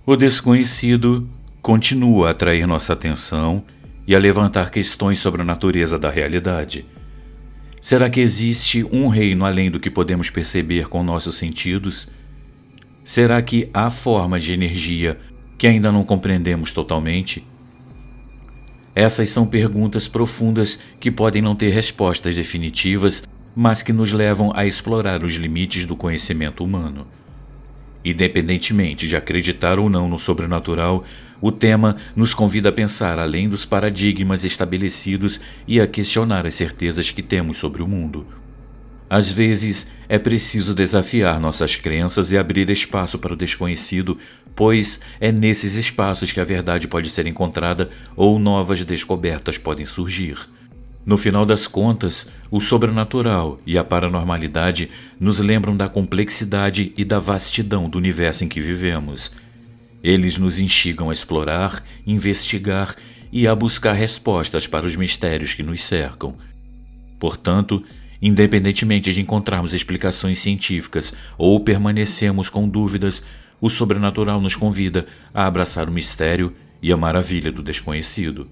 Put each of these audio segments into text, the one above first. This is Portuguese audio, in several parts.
O desconhecido continua a atrair nossa atenção e a levantar questões sobre a natureza da realidade. Será que existe um reino além do que podemos perceber com nossos sentidos? Será que há forma de energia que ainda não compreendemos totalmente? Essas são perguntas profundas que podem não ter respostas definitivas, mas que nos levam a explorar os limites do conhecimento humano. Independentemente de acreditar ou não no sobrenatural, o tema nos convida a pensar além dos paradigmas estabelecidos e a questionar as certezas que temos sobre o mundo. Às vezes, é preciso desafiar nossas crenças e abrir espaço para o desconhecido, pois é nesses espaços que a verdade pode ser encontrada ou novas descobertas podem surgir. No final das contas, o sobrenatural e a paranormalidade nos lembram da complexidade e da vastidão do universo em que vivemos. Eles nos instigam a explorar, investigar e a buscar respostas para os mistérios que nos cercam. Portanto, independentemente de encontrarmos explicações científicas ou permanecemos com dúvidas, o sobrenatural nos convida a abraçar o mistério e a maravilha do desconhecido.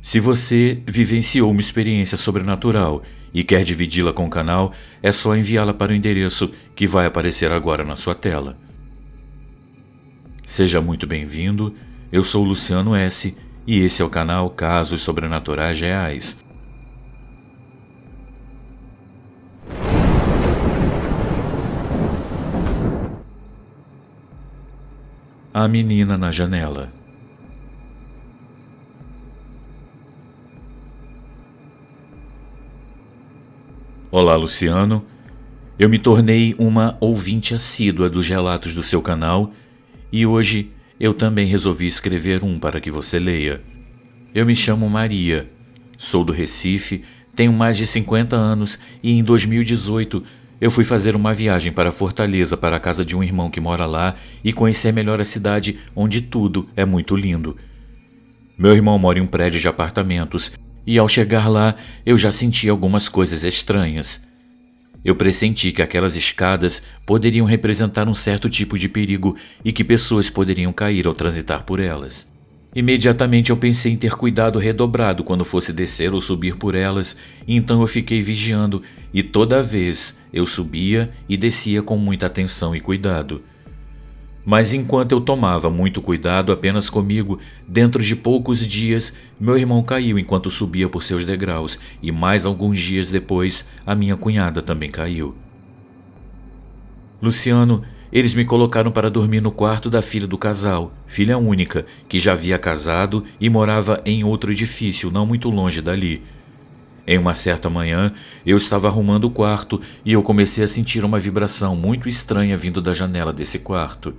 Se você vivenciou uma experiência sobrenatural e quer dividi-la com o canal, é só enviá-la para o endereço que vai aparecer agora na sua tela. Seja muito bem-vindo, eu sou Luciano S. e esse é o canal Casos Sobrenaturais Reais. A menina na janela. Olá, Luciano. Eu me tornei uma ouvinte assídua dos relatos do seu canal e hoje eu também resolvi escrever um para que você leia. Eu me chamo Maria, sou do Recife, tenho mais de 50 anos e em 2018 eu fui fazer uma viagem para Fortaleza para a casa de um irmão que mora lá e conhecer melhor a cidade onde tudo é muito lindo. Meu irmão mora em um prédio de apartamentos e ao chegar lá eu já senti algumas coisas estranhas. Eu pressenti que aquelas escadas poderiam representar um certo tipo de perigo e que pessoas poderiam cair ao transitar por elas. Imediatamente eu pensei em ter cuidado redobrado quando fosse descer ou subir por elas, então eu fiquei vigiando e toda vez eu subia e descia com muita atenção e cuidado. Mas enquanto eu tomava muito cuidado apenas comigo, dentro de poucos dias, meu irmão caiu enquanto subia por seus degraus e mais alguns dias depois, a minha cunhada também caiu. Luciano, eles me colocaram para dormir no quarto da filha do casal, filha única, que já havia casado e morava em outro edifício não muito longe dali. Em uma certa manhã, eu estava arrumando o quarto e eu comecei a sentir uma vibração muito estranha vindo da janela desse quarto.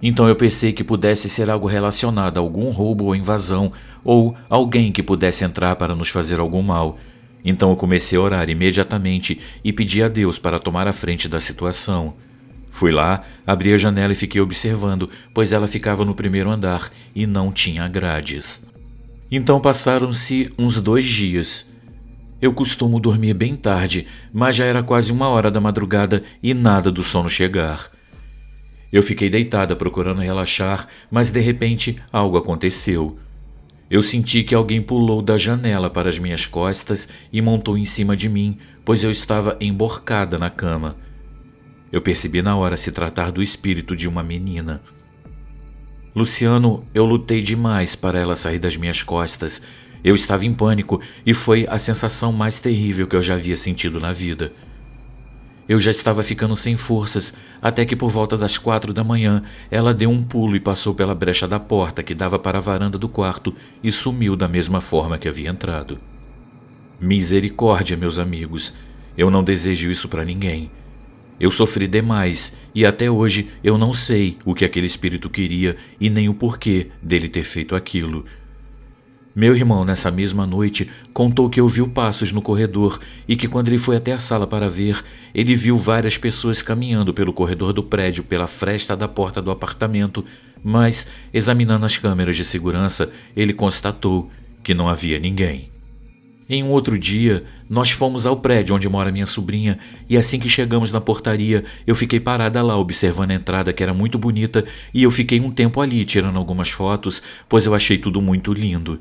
Então eu pensei que pudesse ser algo relacionado a algum roubo ou invasão, ou alguém que pudesse entrar para nos fazer algum mal. Então eu comecei a orar imediatamente e pedi a Deus para tomar a frente da situação. Fui lá, abri a janela e fiquei observando, pois ela ficava no primeiro andar e não tinha grades. Então passaram-se uns 2 dias. Eu costumo dormir bem tarde, mas já era quase 1h da madrugada e nada do sono chegar. Eu fiquei deitada procurando relaxar, mas de repente algo aconteceu. Eu senti que alguém pulou da janela para as minhas costas e montou em cima de mim, pois eu estava emborcada na cama. Eu percebi na hora se tratar do espírito de uma menina. Luciano, eu lutei demais para ela sair das minhas costas. Eu estava em pânico e foi a sensação mais terrível que eu já havia sentido na vida. Eu já estava ficando sem forças, até que por volta das 4 da manhã, ela deu um pulo e passou pela brecha da porta que dava para a varanda do quarto e sumiu da mesma forma que havia entrado. Misericórdia, meus amigos, eu não desejo isso para ninguém. Eu sofri demais e até hoje eu não sei o que aquele espírito queria e nem o porquê dele ter feito aquilo. Meu irmão, nessa mesma noite, contou que ouviu passos no corredor e que quando ele foi até a sala para ver, ele viu várias pessoas caminhando pelo corredor do prédio pela fresta da porta do apartamento, mas, examinando as câmeras de segurança, ele constatou que não havia ninguém. Em um outro dia, nós fomos ao prédio onde mora minha sobrinha e assim que chegamos na portaria, eu fiquei parada lá observando a entrada que era muito bonita e eu fiquei um tempo ali tirando algumas fotos, pois eu achei tudo muito lindo.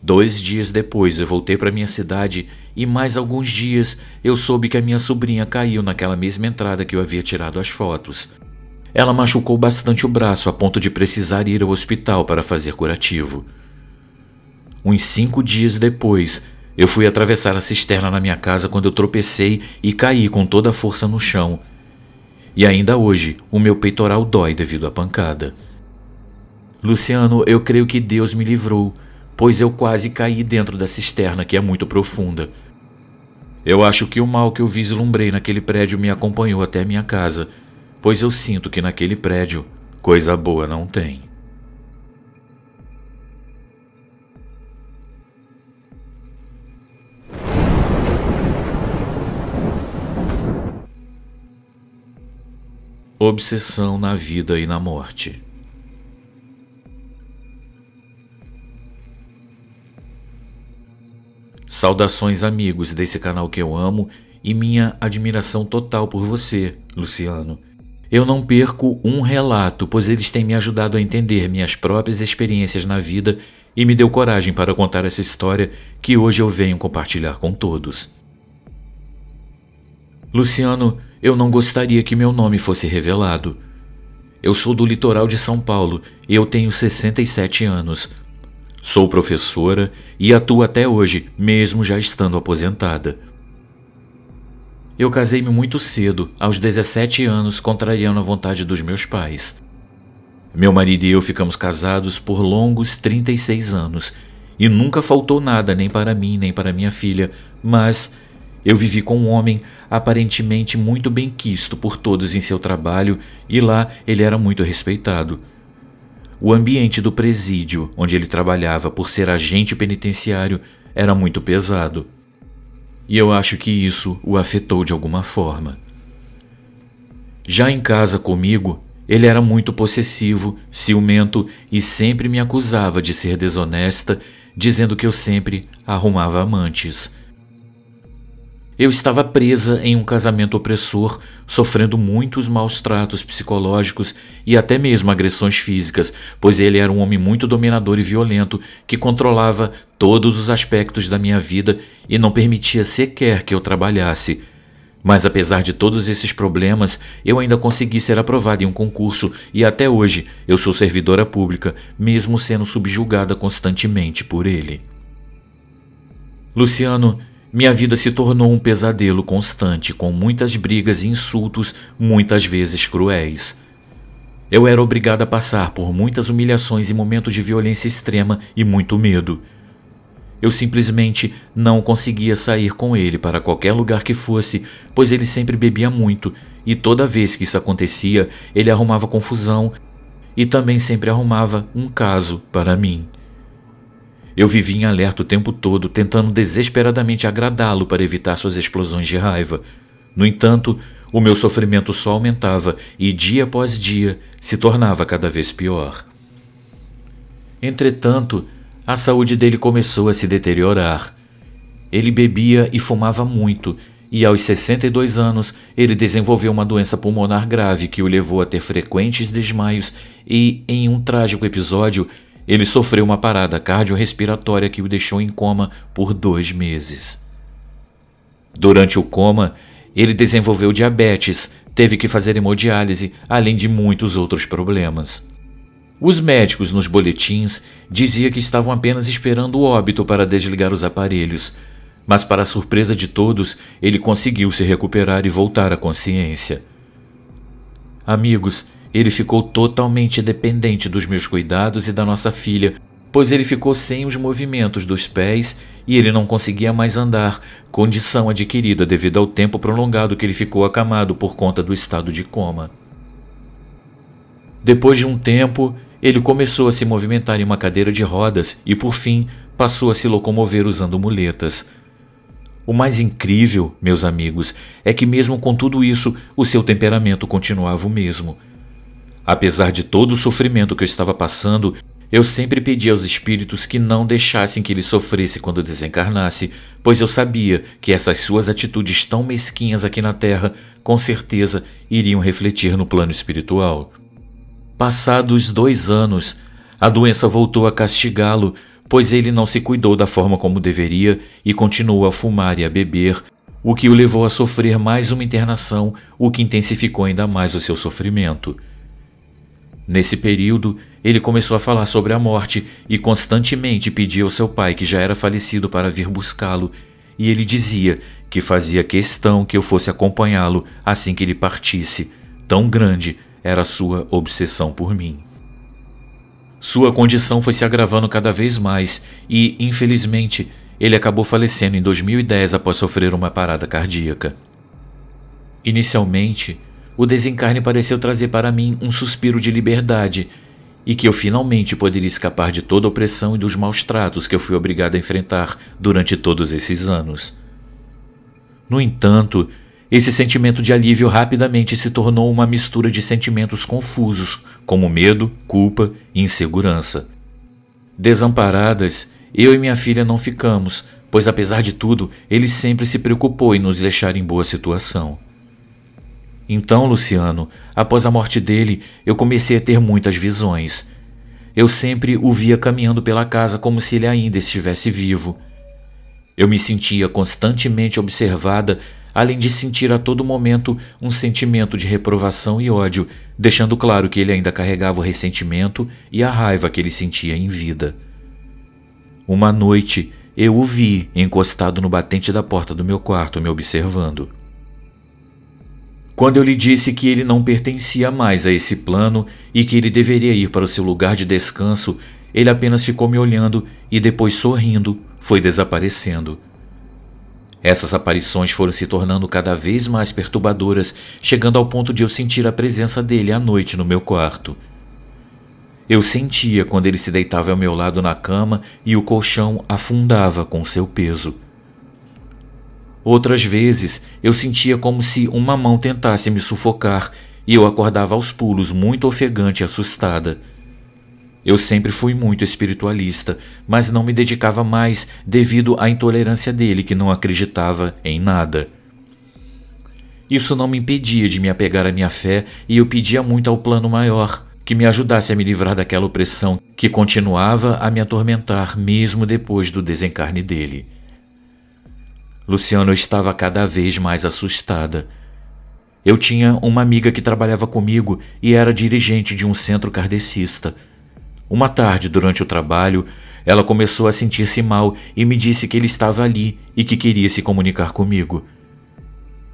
2 dias depois eu voltei para minha cidade e mais alguns dias eu soube que a minha sobrinha caiu naquela mesma entrada que eu havia tirado as fotos. Ela machucou bastante o braço a ponto de precisar ir ao hospital para fazer curativo. Uns 5 dias depois, eu fui atravessar a cisterna na minha casa quando eu tropecei e caí com toda a força no chão. E ainda hoje, o meu peitoral dói devido à pancada. Luciano, eu creio que Deus me livrou, pois eu quase caí dentro da cisterna que é muito profunda. Eu acho que o mal que eu vislumbrei naquele prédio me acompanhou até minha casa, pois eu sinto que naquele prédio coisa boa não tem. Obsessão na vida e na morte. Saudações, amigos desse canal que eu amo e minha admiração total por você, Luciano. Eu não perco um relato, pois eles têm me ajudado a entender minhas próprias experiências na vida e me deu coragem para contar essa história que hoje eu venho compartilhar com todos. Luciano, eu não gostaria que meu nome fosse revelado. Eu sou do litoral de São Paulo e eu tenho 67 anos. Sou professora e atuo até hoje, mesmo já estando aposentada. Eu casei-me muito cedo, aos 17 anos, contrariando a vontade dos meus pais. Meu marido e eu ficamos casados por longos 36 anos e nunca faltou nada nem para mim nem para minha filha, mas eu vivi com um homem aparentemente muito benquisto por todos em seu trabalho e lá ele era muito respeitado. O ambiente do presídio, onde ele trabalhava por ser agente penitenciário, era muito pesado. E eu acho que isso o afetou de alguma forma. Já em casa comigo, ele era muito possessivo, ciumento e sempre me acusava de ser desonesta, dizendo que eu sempre arrumava amantes. Eu estava presa em um casamento opressor, sofrendo muitos maus tratos psicológicos e até mesmo agressões físicas, pois ele era um homem muito dominador e violento que controlava todos os aspectos da minha vida e não permitia sequer que eu trabalhasse. Mas apesar de todos esses problemas, eu ainda consegui ser aprovada em um concurso e até hoje eu sou servidora pública, mesmo sendo subjugada constantemente por ele. Luciano, minha vida se tornou um pesadelo constante, com muitas brigas e insultos, muitas vezes cruéis. Eu era obrigada a passar por muitas humilhações e momentos de violência extrema e muito medo. Eu simplesmente não conseguia sair com ele para qualquer lugar que fosse, pois ele sempre bebia muito, e toda vez que isso acontecia, ele arrumava confusão e também sempre arrumava um caso para mim. Eu vivia em alerta o tempo todo, tentando desesperadamente agradá-lo para evitar suas explosões de raiva. No entanto, o meu sofrimento só aumentava e, dia após dia, se tornava cada vez pior. Entretanto, a saúde dele começou a se deteriorar. Ele bebia e fumava muito, e aos 62 anos, ele desenvolveu uma doença pulmonar grave que o levou a ter frequentes desmaios e, em um trágico episódio, ele sofreu uma parada cardiorrespiratória que o deixou em coma por 2 meses. Durante o coma, ele desenvolveu diabetes, teve que fazer hemodiálise, além de muitos outros problemas. Os médicos nos boletins diziam que estavam apenas esperando o óbito para desligar os aparelhos, mas para a surpresa de todos, ele conseguiu se recuperar e voltar à consciência. Amigos, ele ficou totalmente dependente dos meus cuidados e da nossa filha, pois ele ficou sem os movimentos dos pés e ele não conseguia mais andar, condição adquirida devido ao tempo prolongado que ele ficou acamado por conta do estado de coma. Depois de um tempo, ele começou a se movimentar em uma cadeira de rodas e, por fim, passou a se locomover usando muletas. O mais incrível, meus amigos, é que mesmo com tudo isso, o seu temperamento continuava o mesmo. Apesar de todo o sofrimento que eu estava passando, Eu sempre pedi aos espíritos que não deixassem que ele sofresse quando desencarnasse, pois eu sabia que essas suas atitudes tão mesquinhas aqui na Terra, com certeza, iriam refletir no plano espiritual. Passados 2 anos, a doença voltou a castigá-lo, pois ele não se cuidou da forma como deveria e continuou a fumar e a beber, o que o levou a sofrer mais uma internação, o que intensificou ainda mais o seu sofrimento. Nesse período, ele começou a falar sobre a morte e constantemente pedia ao seu pai, que já era falecido, para vir buscá-lo, e ele dizia que fazia questão que eu fosse acompanhá-lo assim que ele partisse, tão grande era a sua obsessão por mim. Sua condição foi se agravando cada vez mais e, infelizmente, ele acabou falecendo em 2010 após sofrer uma parada cardíaca. Inicialmente, o desencarne pareceu trazer para mim um suspiro de liberdade e que eu finalmente poderia escapar de toda a opressão e dos maus tratos que eu fui obrigado a enfrentar durante todos esses anos. No entanto, esse sentimento de alívio rapidamente se tornou uma mistura de sentimentos confusos, como medo, culpa e insegurança. Desamparadas, eu e minha filha não ficamos, pois apesar de tudo, ele sempre se preocupou em nos deixar em boa situação. Então, Luciano, após a morte dele, eu comecei a ter muitas visões. Eu sempre o via caminhando pela casa como se ele ainda estivesse vivo. Eu me sentia constantemente observada, além de sentir a todo momento um sentimento de reprovação e ódio, deixando claro que ele ainda carregava o ressentimento e a raiva que ele sentia em vida. Uma noite, eu o vi encostado no batente da porta do meu quarto, me observando. Quando eu lhe disse que ele não pertencia mais a esse plano e que ele deveria ir para o seu lugar de descanso, ele apenas ficou me olhando e depois, sorrindo, foi desaparecendo. Essas aparições foram se tornando cada vez mais perturbadoras, chegando ao ponto de eu sentir a presença dele à noite no meu quarto. Eu sentia quando ele se deitava ao meu lado na cama e o colchão afundava com seu peso. Outras vezes, eu sentia como se uma mão tentasse me sufocar e eu acordava aos pulos, muito ofegante e assustada. Eu sempre fui muito espiritualista, mas não me dedicava mais devido à intolerância dele, que não acreditava em nada. Isso não me impedia de me apegar à minha fé e eu pedia muito ao plano maior que me ajudasse a me livrar daquela opressão que continuava a me atormentar mesmo depois do desencarne dele. Luciano, eu estava cada vez mais assustada. Eu tinha uma amiga que trabalhava comigo e era dirigente de um centro kardecista. Uma tarde, durante o trabalho, ela começou a sentir-se mal e me disse que ele estava ali e que queria se comunicar comigo.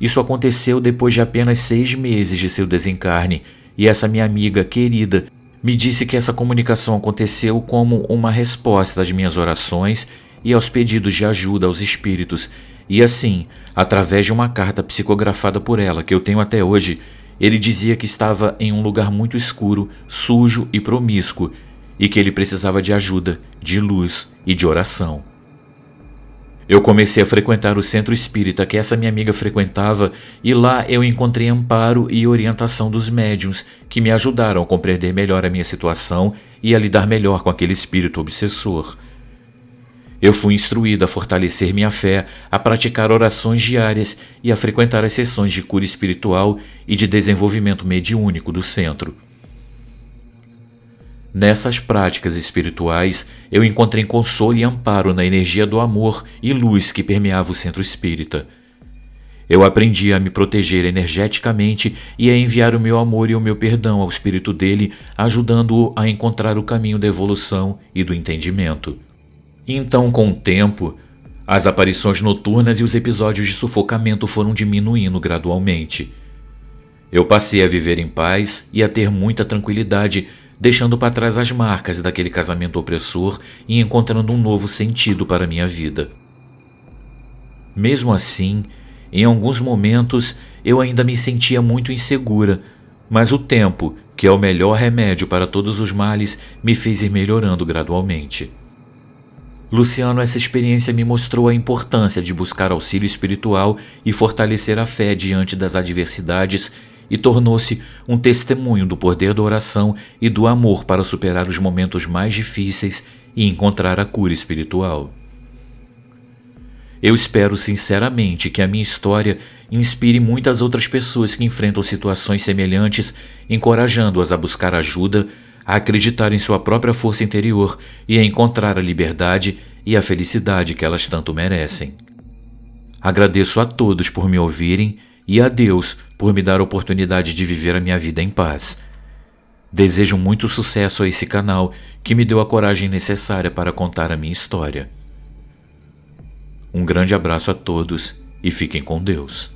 Isso aconteceu depois de apenas 6 meses de seu desencarne e essa minha amiga querida me disse que essa comunicação aconteceu como uma resposta às minhas orações e aos pedidos de ajuda aos espíritos. E assim, através de uma carta psicografada por ela, que eu tenho até hoje, ele dizia que estava em um lugar muito escuro, sujo e promíscuo, e que ele precisava de ajuda, de luz e de oração. Eu comecei a frequentar o centro espírita que essa minha amiga frequentava, e lá eu encontrei amparo e orientação dos médiuns, que me ajudaram a compreender melhor a minha situação e a lidar melhor com aquele espírito obsessor. Eu fui instruído a fortalecer minha fé, a praticar orações diárias e a frequentar as sessões de cura espiritual e de desenvolvimento mediúnico do centro. Nessas práticas espirituais, eu encontrei consolo e amparo na energia do amor e luz que permeava o centro espírita. Eu aprendi a me proteger energeticamente e a enviar o meu amor e o meu perdão ao espírito dele, ajudando-o a encontrar o caminho da evolução e do entendimento. Então, com o tempo, as aparições noturnas e os episódios de sufocamento foram diminuindo gradualmente. Eu passei a viver em paz e a ter muita tranquilidade, deixando para trás as marcas daquele casamento opressor e encontrando um novo sentido para minha vida. Mesmo assim, em alguns momentos eu ainda me sentia muito insegura, mas o tempo, que é o melhor remédio para todos os males, me fez ir melhorando gradualmente. Luciano, essa experiência me mostrou a importância de buscar auxílio espiritual e fortalecer a fé diante das adversidades e tornou-se um testemunho do poder da oração e do amor para superar os momentos mais difíceis e encontrar a cura espiritual. Eu espero sinceramente que a minha história inspire muitas outras pessoas que enfrentam situações semelhantes, encorajando-as a buscar ajuda, a acreditar em sua própria força interior e a encontrar a liberdade e a felicidade que elas tanto merecem. Agradeço a todos por me ouvirem e a Deus por me dar a oportunidade de viver a minha vida em paz. Desejo muito sucesso a esse canal que me deu a coragem necessária para contar a minha história. Um grande abraço a todos e fiquem com Deus.